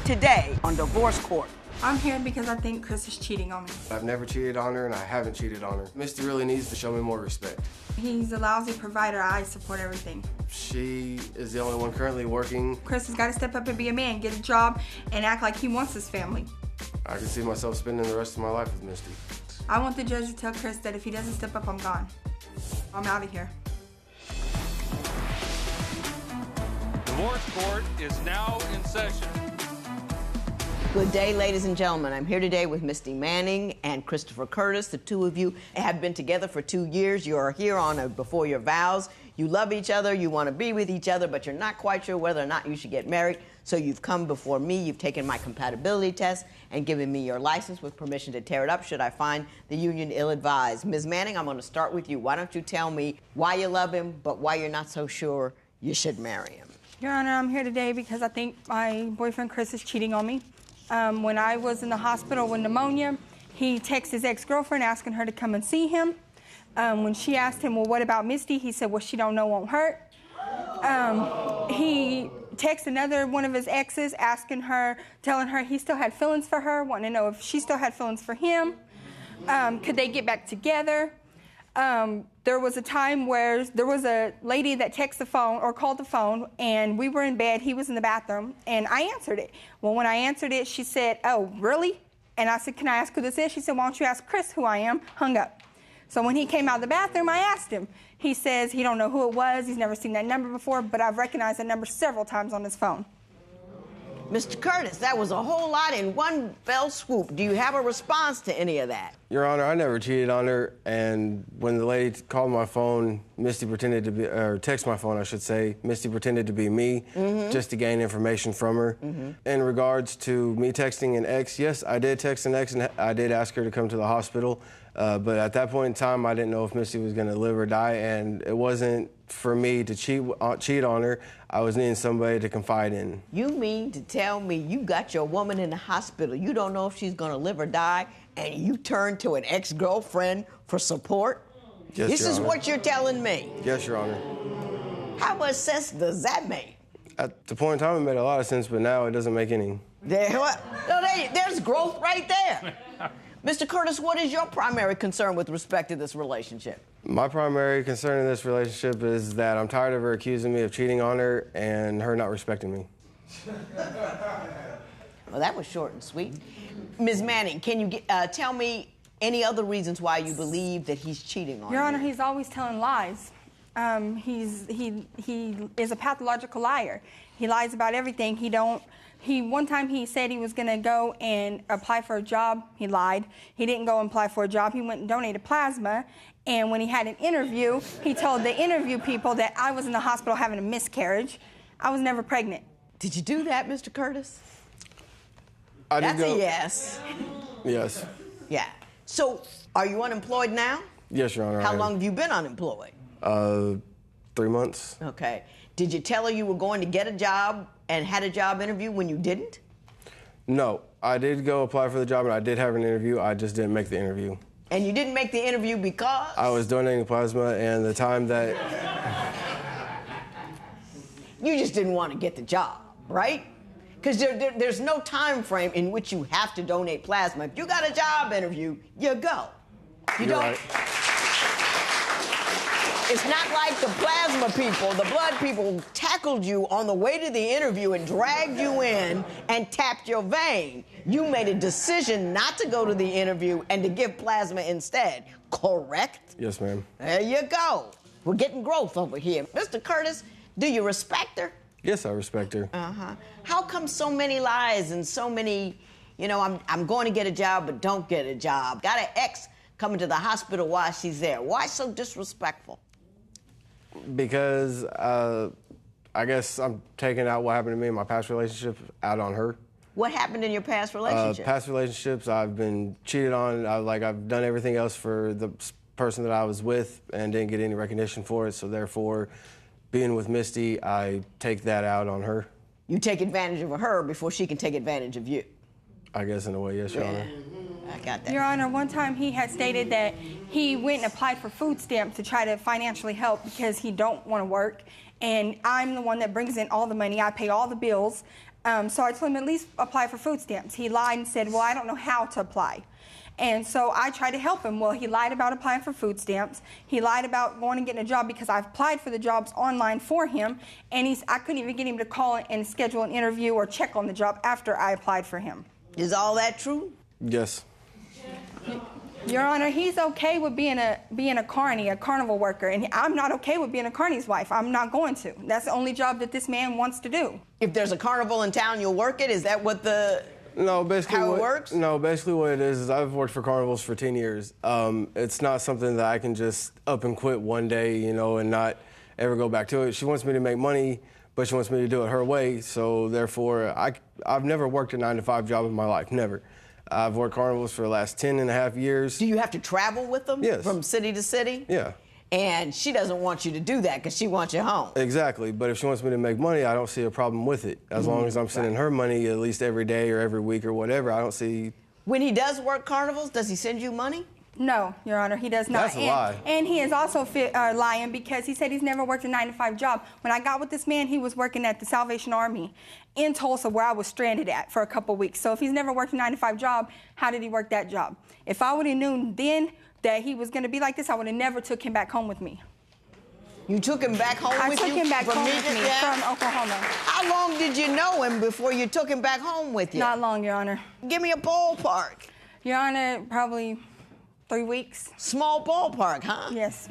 today on Divorce Court. I'm here because I think Chris is cheating on me. I've never cheated on her, and I haven't cheated on her. Misty really needs to show me more respect. He's a lousy provider. I support everything. She is the only one currently working. Chris has got to step up and be a man, get a job, and act like he wants his family. I can see myself spending the rest of my life with Misty. I want the judge to tell Chris that if he doesn't step up, I'm gone. I'm out of here. Divorce Court is now in session. Good day, ladies and gentlemen. I'm here today with Misty Manning and Christopher Curtis. The two of you have been together for 2 years. You are here on before your vows. You love each other, you want to be with each other, but you're not quite sure whether or not you should get married. So you've come before me, you've taken my compatibility test and given me your license with permission to tear it up should I find the union ill-advised. Ms. Manning, I'm going to start with you. Why don't you tell me why you love him, but why you're not so sure you should marry him? Your Honor, I'm here today because I think my boyfriend Chris is cheating on me. When I was in the hospital with pneumonia, he texted his ex-girlfriend asking her to come and see him. When she asked him, well, what about Misty? He said, well, she don't know, won't hurt. He texted another one of his exes asking her, telling her he still had feelings for her, wanting to know if she still had feelings for him. Could they get back together? There was a time where there was a lady that texted the phone or called the phone, and we were in bed, he was in the bathroom, and I answered it. Well, when I answered it, she said, oh, really? And I said, can I ask who this is? She said, why don't you ask Chris who I am? Hung up. So when he came out of the bathroom, I asked him. He says he don't know who it was, he's never seen that number before, but I've recognized that number several times on his phone. Mr. Curtis, that was a whole lot in one fell swoop. Do you have a response to any of that? Your Honor, I never cheated on her, and when the lady called my phone, Misty pretended to be, or text my phone, I should say, Misty pretended to be me just to gain information from her. In regards to me texting an ex, yes, I did text an ex, and I did ask her to come to the hospital, but at that point in time, I didn't know if Misty was going to live or die, and it wasn't for me to cheat on her. I was needing somebody to confide in. You mean to tell me you got your woman in the hospital, you don't know if she's going to live or die, and you turn to an ex-girlfriend for support? Yes, this is what you're telling me? Yes, Your Honor. How much sense does that make? At the point in time, it made a lot of sense, but now it doesn't make any. There's growth right there. Mr. Curtis, what is your primary concern with respect to this relationship? My primary concern in this relationship is that I'm tired of her accusing me of cheating on her and her not respecting me. Well, that was short and sweet. Ms. Manning, can you tell me any other reasons why you believe that he's cheating on you? Your Honor, he's always telling lies. He is a pathological liar. He lies about everything. One time he said he was going to go and apply for a job. He lied. He didn't go and apply for a job. He went and donated plasma. And when he had an interview, he told the interview people that I was in the hospital having a miscarriage. I was never pregnant. Did you do that, Mr. Curtis? That's a yes. Yes. Yeah. So, are you unemployed now? Yes, Your Honor. How long have you been unemployed? 3 months. Okay. Did you tell her you were going to get a job and had a job interview when you didn't? No. I did go apply for the job, and I did have an interview. I just didn't make the interview. And you didn't make the interview because? I was donating plasma, and the time that... You just didn't want to get the job, right? Because there's no time frame in which you have to donate plasma. If you got a job interview, you go. You don't. Right. It's not like the plasma people, the blood people tackled you on the way to the interview and dragged you in and tapped your vein. You made a decision not to go to the interview and to give plasma instead, correct? Yes, ma'am. There you go. We're getting growth over here. Mr. Curtis, do you respect her? Yes, I respect her. How come so many lies and so many, I'm going to get a job but don't get a job? Got an ex coming to the hospital while she's there. Why so disrespectful? Because I guess I'm taking out what happened to me in my past relationship out on her. What happened in your past relationship? Past relationships, I've been cheated on. I've done everything else for the person that I was with and didn't get any recognition for it. So therefore, being with Misty, I take that out on her. You take advantage of her before she can take advantage of you. I guess in a way, yes, Your Honor. I got that. Your Honor, one time he had stated that he went and applied for food stamps to try to financially help because he don't want to work. And I'm the one that brings in all the money. I pay all the bills. So I told him at least apply for food stamps. He lied and said, well, I don't know how to apply. And so I tried to help him. Well, he lied about applying for food stamps. He lied about going and getting a job because I applied for the jobs online for him. And I couldn't even get him to call and schedule an interview or check on the job after I applied for him. Is all that true? Yes. Your Honor, he's okay with being a carny, a carnival worker, and I'm not okay with being a carny's wife. I'm not going to. That's the only job that this man wants to do. If there's a carnival in town, you'll work it? Is that what how it works? No, basically what it is I've worked for carnivals for 10 years. It's not something that I can just up and quit one day, you know, and not ever go back to it. She wants me to make money, but she wants me to do it her way. So therefore, I've never worked a 9-to-5 job in my life, never. I've worked carnivals for the last 10.5 years. Do you have to travel with them? Yes. From city to city? Yeah. And she doesn't want you to do that because she wants you home. Exactly. But if she wants me to make money, I don't see a problem with it. As long as I'm sending her money at least every day or every week or whatever, I don't see... When he does work carnivals, does he send you money? No, Your Honor, he does not. That's a lie. And he is also lying because he said he's never worked a 9-to-5 job. When I got with this man, he was working at the Salvation Army in Tulsa, where I was stranded at for a couple weeks. So if he's never worked a 9-to-5 job, how did he work that job? If I would have known then that he was going to be like this, I would have never took him back home with me. You took him back home with you? I took him back from home with me from Oklahoma. How long did you know him before you took him back home with you? Not long, Your Honor. Give me a ballpark. Your Honor, probably 3 weeks. Small ballpark, huh? Yes.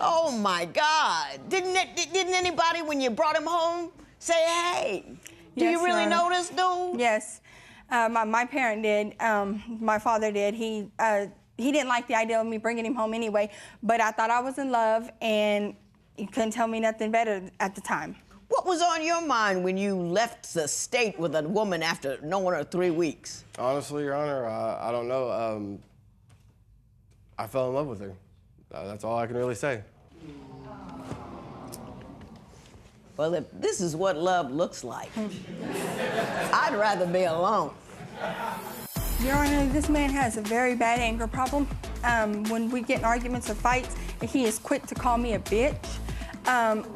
Oh my God! Didn't anybody, when you brought him home, say, "Hey, do Yes, you really Your know Honor. this dude?" Yes. My parent did. My father did. He didn't like the idea of me bringing him home anyway, but I thought I was in love, and he couldn't tell me nothing better at the time. What was on your mind when you left the state with a woman after knowing her 3 weeks? Honestly, Your Honor, I don't know. I fell in love with her. That's all I can really say. Well, if this is what love looks like, I'd rather be alone. Your Honor, this man has a very bad anger problem. When we get in arguments or fights, he is quick to call me a bitch,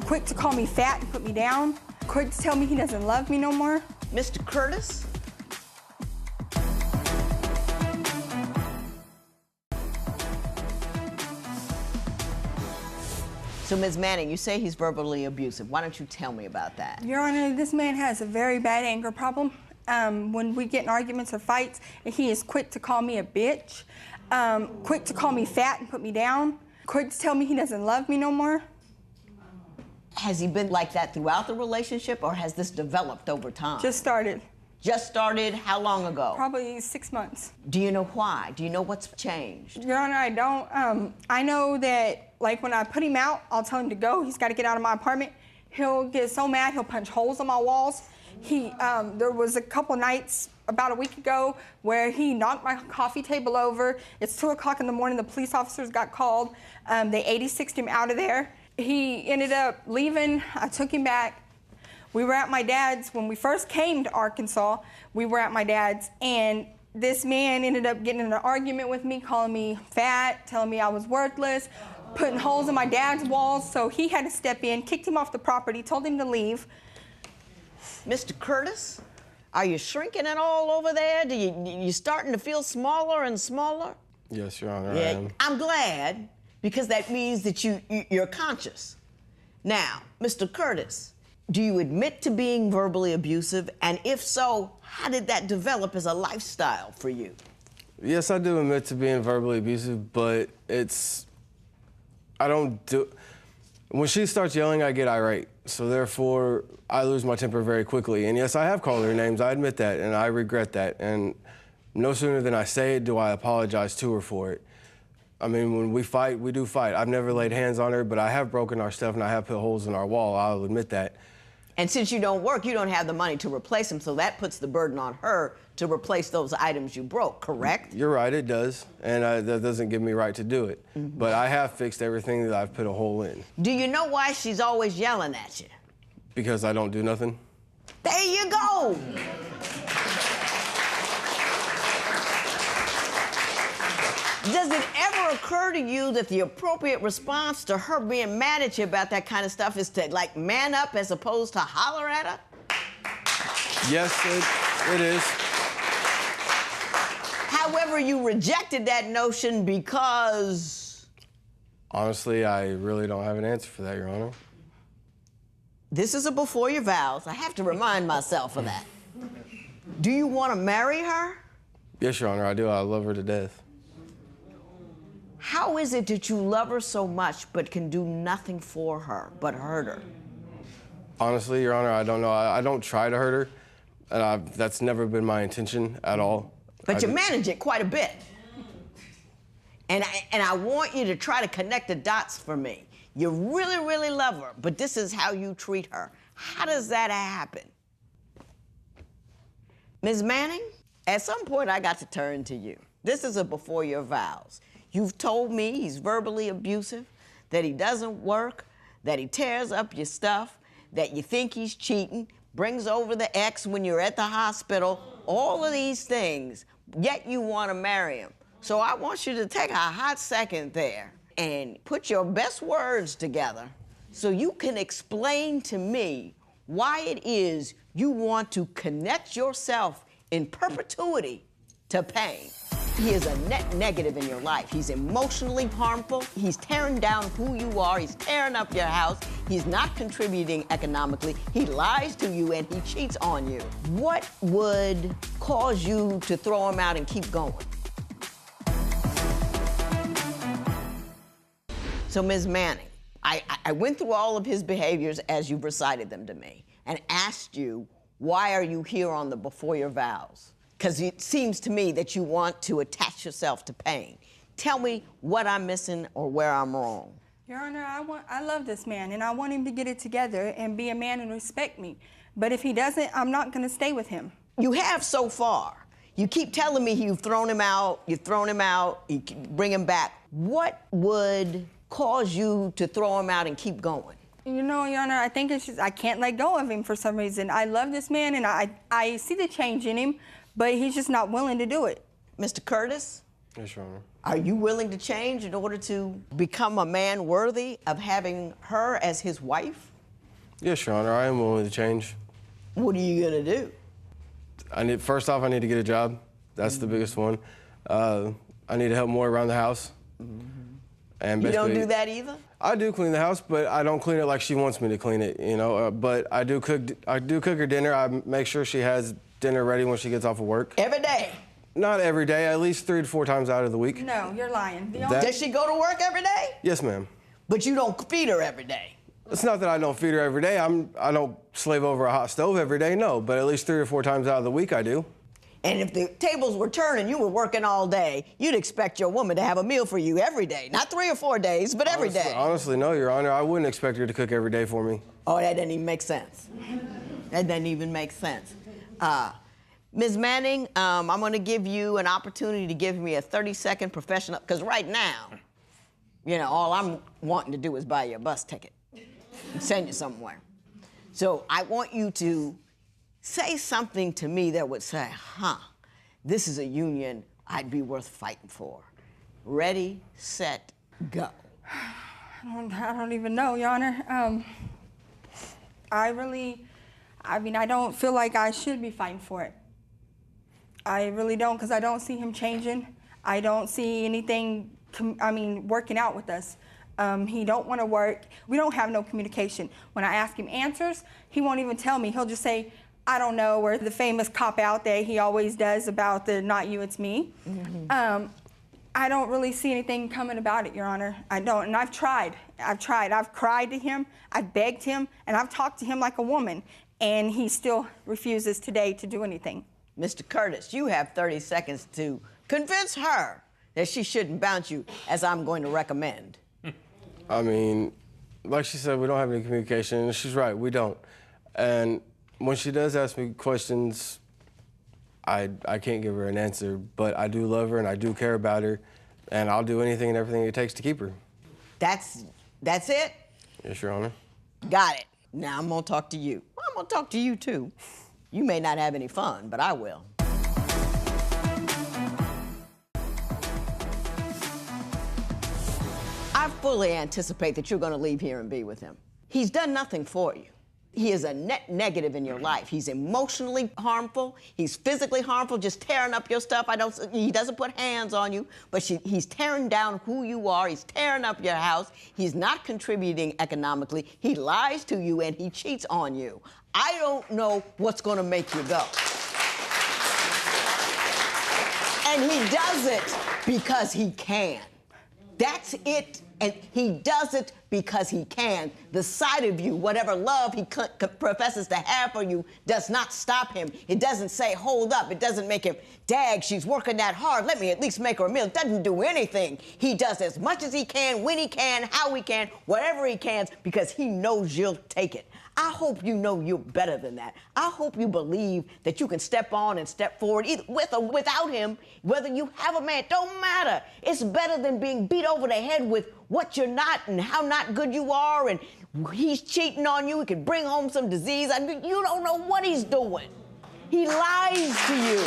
quick to call me fat and put me down, quick to tell me he doesn't love me no more. Mr. Curtis? So, Ms. Manning, you say he's verbally abusive. Why don't you tell me about that? Your Honor, this man has a very bad anger problem. When we get in arguments or fights, he is quick to call me a bitch, quick to call me fat and put me down, quick to tell me he doesn't love me no more. Has he been like that throughout the relationship, or has this developed over time? Just started. Just started how long ago? Probably 6 months. Do you know why? Do you know what's changed? Your Honor, I don't. I know that, like, when I put him out, I'll tell him to go. He's got to get out of my apartment. He'll get so mad, he'll punch holes in my walls. There was a couple nights about a week ago where he knocked my coffee table over. It's 2 o'clock in the morning. The police officers got called. They 86'd him out of there. He ended up leaving. I took him back. We were at my dad's. When we first came to Arkansas, we were at my dad's, and this man ended up getting in an argument with me, calling me fat, telling me I was worthless, putting holes in my dad's walls, so he had to step in, kicked him off the property, told him to leave. Mr. Curtis, are you shrinking at all over there? You starting to feel smaller and smaller? Yes, Your Honor, I am. I'm glad, because that means that you're conscious. Now, Mr. Curtis, do you admit to being verbally abusive? And if so, how did that develop as a lifestyle for you? Yes, I do admit to being verbally abusive, but when she starts yelling, I get irate. So therefore, I lose my temper very quickly. And yes, I have called her names, I admit that, and I regret that. And no sooner than I say it do I apologize to her for it. I mean, when we fight, we do fight. I've never laid hands on her, but I have broken our stuff and I have put holes in our wall, I'll admit that. And since you don't work, you don't have the money to replace them, so that puts the burden on her to replace those items you broke, correct? You're right, it does, and that doesn't give me right to do it. Mm-hmm. But I have fixed everything that I've put a hole in. Do you know why she's always yelling at you? Because I don't do nothing. There you go. Does it ever occur to you that the appropriate response to her being mad at you about that kind of stuff is to, like, man up as opposed to holler at her? Yes, it is. However, you rejected that notion because... Honestly, I really don't have an answer for that, Your Honor. This is a before your vows. I have to remind myself of that. Do you want to marry her? Yes, Your Honor, I do. I love her to death. How is it that you love her so much but can do nothing for her but hurt her? Honestly, Your Honor, I don't know. I don't try to hurt her, and that's never been my intention at all. But you manage it quite a bit. And I want you to try to connect the dots for me. You really, really love her, but this is how you treat her. How does that happen? Ms. Manning, at some point I got to turn to you. This is a before your vows. You've told me he's verbally abusive, that he doesn't work, that he tears up your stuff, that you think he's cheating, brings over the ex when you're at the hospital, all of these things, yet you want to marry him. So I want you to take a hot second there and put your best words together so you can explain to me why it is you want to connect yourself in perpetuity to pain. He is a net negative in your life. He's emotionally harmful. He's tearing down who you are. He's tearing up your house. He's not contributing economically. He lies to you and he cheats on you. What would cause you to throw him out and keep going? So, Ms. Manning, I went through all of his behaviors as you've recited them to me and asked you, why are you here on the before your vows? Because it seems to me that you want to attach yourself to pain. Tell me what I'm missing or where I'm wrong. Your Honor, I love this man, and I want him to get it together and be a man and respect me. But if he doesn't, I'm not going to stay with him. You have so far. You keep telling me you've thrown him out, you bring him back. What would cause you to throw him out and keep going? You know, Your Honor, I think it's just I can't let go of him for some reason. I love this man, and I see the change in him, but he's just not willing to do it. Mr. Curtis? Yes, Your Honor. Are you willing to change in order to become a man worthy of having her as his wife? Yes, Your Honor, I am willing to change. What are you gonna do? First off, I need to get a job. That's the biggest one. I need to help more around the house. And you don't do that either? I do clean the house, but I don't clean it like she wants me to clean it, you know. But I do cook her dinner. I make sure she has dinner ready when she gets off of work. Every day? Not every day, at least 3 to 4 times out of the week. No, you're lying. Does she go to work every day? Yes, ma'am. But you don't feed her every day? It's not that I don't feed her every day. I don't slave over a hot stove every day, no. But at least 3 or 4 times out of the week, I do. And if the tables were turning, you were working all day, you'd expect your woman to have a meal for you every day. Not 3 or 4 days, but every day. Honestly, no, Your Honor. I wouldn't expect her to cook every day for me. Oh, that doesn't even make sense. That doesn't even make sense. Ms. Manning, I'm going to give you an opportunity to give me a 30-second professional, because right now, you know, all I'm wanting to do is buy you a bus ticket and send you somewhere. So I want you to say something to me that would say, this is a union I'd be worth fighting for. Ready, set, go. I don't even know, Your Honor. I don't feel like I should be fighting for it. I really don't, because I don't see him changing. I don't see anything, working out with us. He don't want to work. We don't have no communication. When I ask him answers, he won't even tell me. He'll just say, I don't know, or the famous cop-out that he always does about the not you, it's me. Mm-hmm. I don't really see anything coming about it, Your Honor. I don't, and I've tried. I've cried to him, I've begged him, and I've talked to him like a woman, and he still refuses today to do anything. Mr. Curtis, you have 30 seconds to convince her that she shouldn't bounce you, as I'm going to recommend. I mean, like she said, we don't have any communication, and she's right, we don't. And when she does ask me questions, I can't give her an answer, but I do love her and I do care about her, and I'll do anything and everything it takes to keep her. That's it? Yes, Your Honor. Got it. Now I'm gonna talk to you. I'm gonna talk to you too. You may not have any fun, but I will. I fully anticipate that you're gonna leave here and be with him. He's done nothing for you. He is a net negative in your life. He's emotionally harmful. He's physically harmful, just tearing up your stuff. He doesn't put hands on you, but he's tearing down who you are. He's tearing up your house. He's not contributing economically. He lies to you and he cheats on you. I don't know what's going to make you go. And he does it because he can. That's it. And he does it because he can. The side of you, whatever love he professes to have for you, does not stop him. It doesn't say, hold up. It doesn't make him, dag, she's working that hard. Let me at least make her a meal. It doesn't do anything. He does as much as he can, when he can, how he can, whatever he can, because he knows you'll take it. I hope you know you're better than that. I hope you believe that you can step on and step forward, either with or without him. Whether you have a man, don't matter. It's better than being beat over the head with what you're not and how not good you are, and he's cheating on you. He could bring home some disease. I mean, you don't know what he's doing. He lies to you.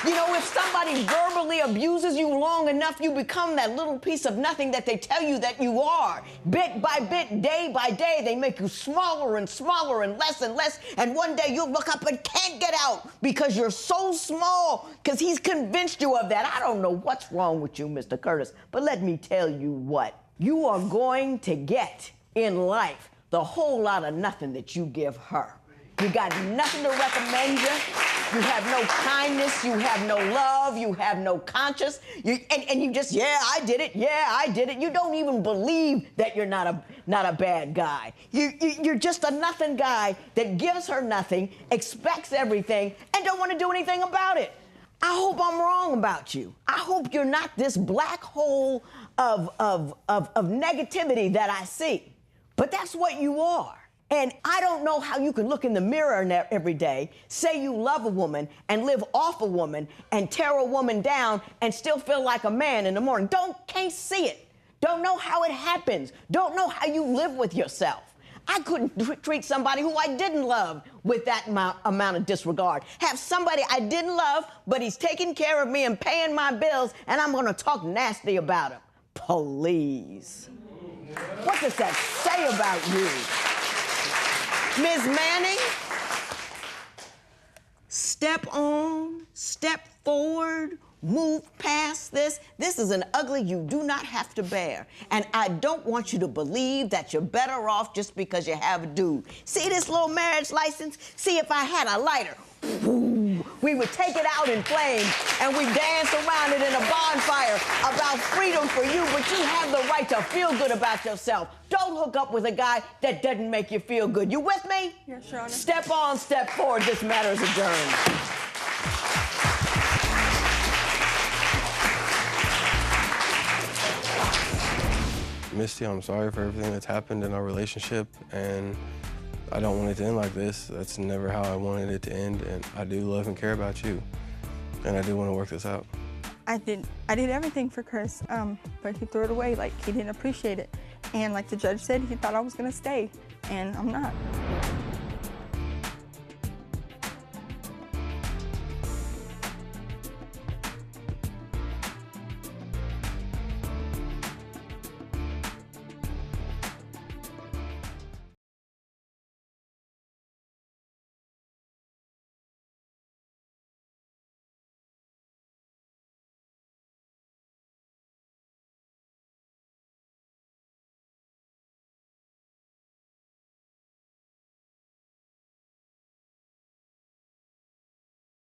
You know, if somebody verbally abuses you long enough, you become that little piece of nothing that they tell you that you are. Bit by bit, day by day, they make you smaller and smaller and less, and one day you'll look up and can't get out because you're so small, because he's convinced you of that. I don't know what's wrong with you, Mr. Curtis, but let me tell you what. You are going to get in life the whole lot of nothing that you give her. You got nothing to recommend you. You have no kindness, you have no love, you have no conscience, and you just, yeah, I did it, yeah, I did it. You don't even believe that you're not a bad guy. You're just a nothing guy that gives her nothing, expects everything, and don't want to do anything about it. I hope I'm wrong about you. I hope you're not this black hole of negativity that I see. But that's what you are. And I don't know how you can look in the mirror every day, say you love a woman, and live off a woman, and tear a woman down, and still feel like a man in the morning. Can't see it. Don't know how it happens. Don't know how you live with yourself. I couldn't treat somebody who I didn't love with that amount of disregard. Have somebody I didn't love, but he's taking care of me and paying my bills, and I'm gonna talk nasty about him. Please. What does that say about you? Ms. Manning, step on, step forward, move past this. This is an ugly you do not have to bear. And I don't want you to believe that you're better off just because you have a dude. See this little marriage license? See, if I had a lighter, we would take it out in flames and we dance around it in a bonfire about freedom for you, but you have the right to feel good about yourself. Don't hook up with a guy that doesn't make you feel good. You with me? Yes, Your Honor. Step on, step forward. This matter is adjourned. Misty, I'm sorry for everything that's happened in our relationship, and I don't want it to end like this. That's never how I wanted it to end, and I do love and care about you, and I do want to work this out. I did everything for Chris, but he threw it away. Like, he didn't appreciate it. And like the judge said, he thought I was gonna stay, and I'm not.